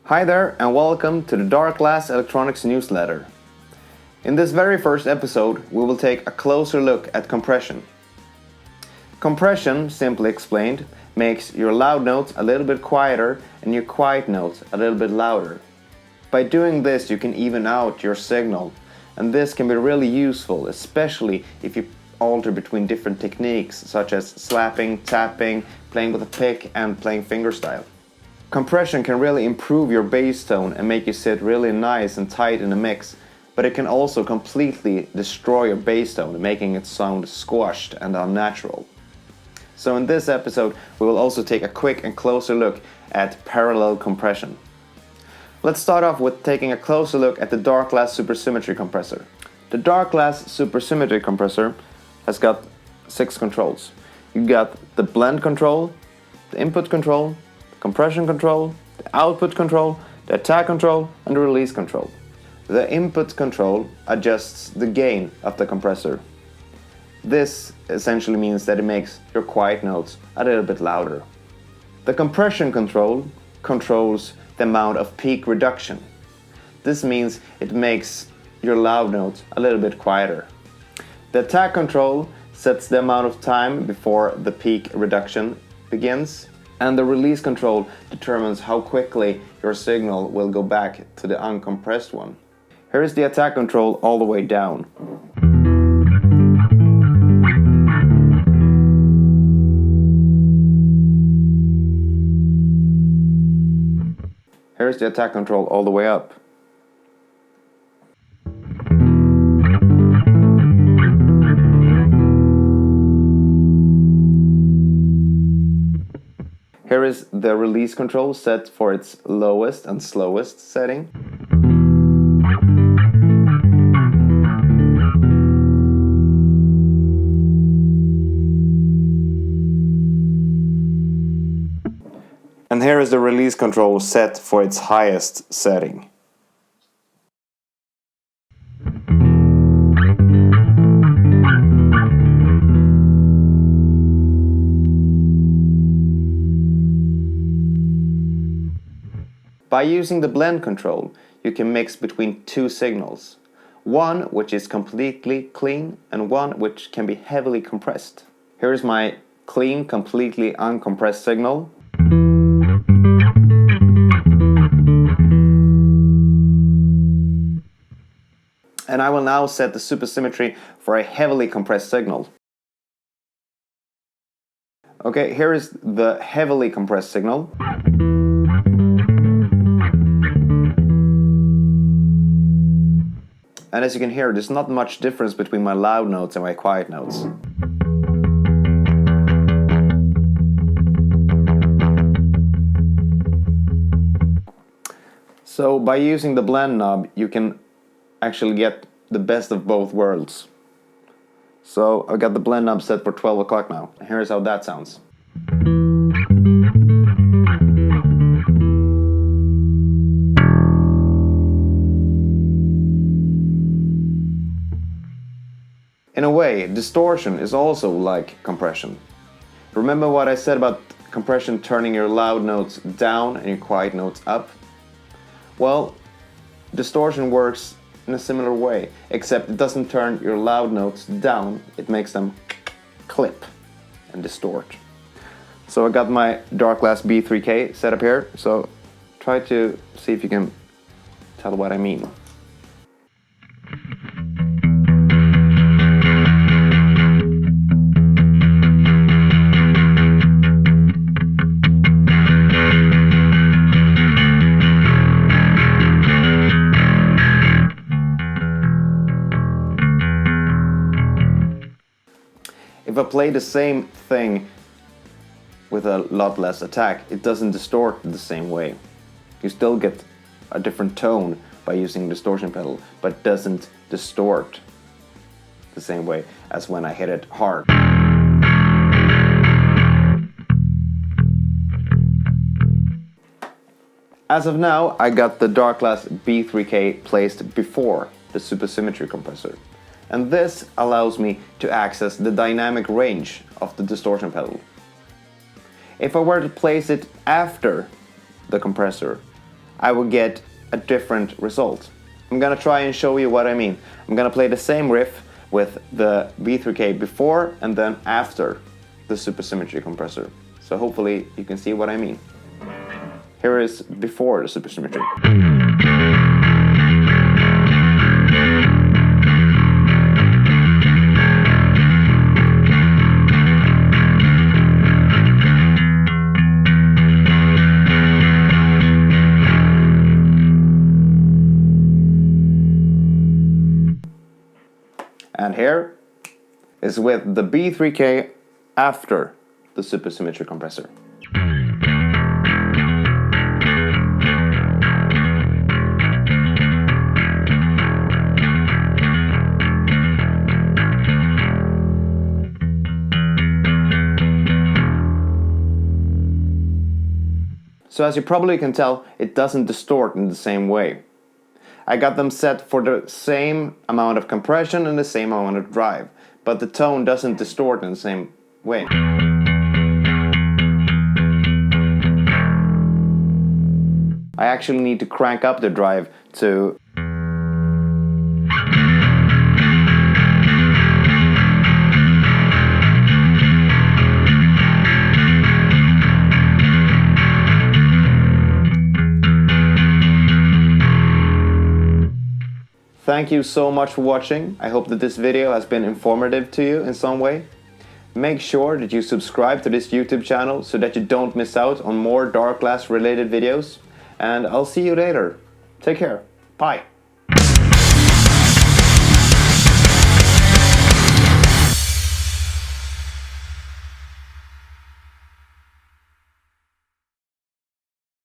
Hi there and welcome to the Darkglass Electronics newsletter. In this very first episode, we will take a closer look at compression. Compression, simply explained, makes your loud notes a little bit quieter and your quiet notes a little bit louder. By doing this, you can even out your signal, and this can be really useful, especially if you alter between different techniques such as slapping, tapping, playing with a pick and playing fingerstyle. Compression can really improve your bass tone and make you sit really nice and tight in a mix, but it can also completely destroy your bass tone, making it sound squashed and unnatural. So in this episode, we will also take a quick and closer look at parallel compression. Let's start off with taking a closer look at the Darkglass Symmetry compressor. The Darkglass Symmetry compressor has got 6 controls. You got the blend control, the input control, compression control, the output control, the attack control, and the release control. The input control adjusts the gain of the compressor. This essentially means that it makes your quiet notes a little bit louder. The compression control controls the amount of peak reduction. This means it makes your loud notes a little bit quieter. The attack control sets the amount of time before the peak reduction begins. And the release control determines how quickly your signal will go back to the uncompressed one. Here is the attack control all the way down. Here's the attack control all the way up. Here is the release control set for its lowest and slowest setting. And here is the release control set for its highest setting. By using the blend control, you can mix between 2 signals. One which is completely clean and one which can be heavily compressed. Here is my clean, completely uncompressed signal. And I will now set the supersymmetry for a heavily compressed signal. Okay, here is the heavily compressed signal. And as you can hear, there's not much difference between my loud notes and my quiet notes. So by using the blend knob, you can actually get the best of both worlds. So I've got the blend knob set for 12 o'clock now. Here's how that sounds. In a way, distortion is also like compression. Remember what I said about compression turning your loud notes down and your quiet notes up? Well, distortion works in a similar way, except it doesn't turn your loud notes down, it makes them clip and distort. So I got my Darkglass B3K set up here, so try to see if you can tell what I mean. If I play the same thing with a lot less attack, it doesn't distort the same way. You still get a different tone by using distortion pedal, but it doesn't distort the same way as when I hit it hard. As of now, I got the Darkglass B3K placed before the Supersymmetry compressor. And this allows me to access the dynamic range of the distortion pedal. If I were to place it after the compressor, I would get a different result. I'm gonna try and show you what I mean. I'm gonna play the same riff with the B3K before and then after the Super Symmetry compressor. So hopefully you can see what I mean. Here is before the Super Symmetry. And here is with the B3K after the Super Symmetry compressor. So as you probably can tell, it doesn't distort in the same way. I got them set for the same amount of compression and the same amount of drive, but the tone doesn't distort in the same way. I actually need to crank up the drive to Thank you so much for watching. I hope that this video has been informative to you in some way. Make sure that you subscribe to this YouTube channel so that you don't miss out on more Darkglass related videos. And I'll see you later. Take care. Bye.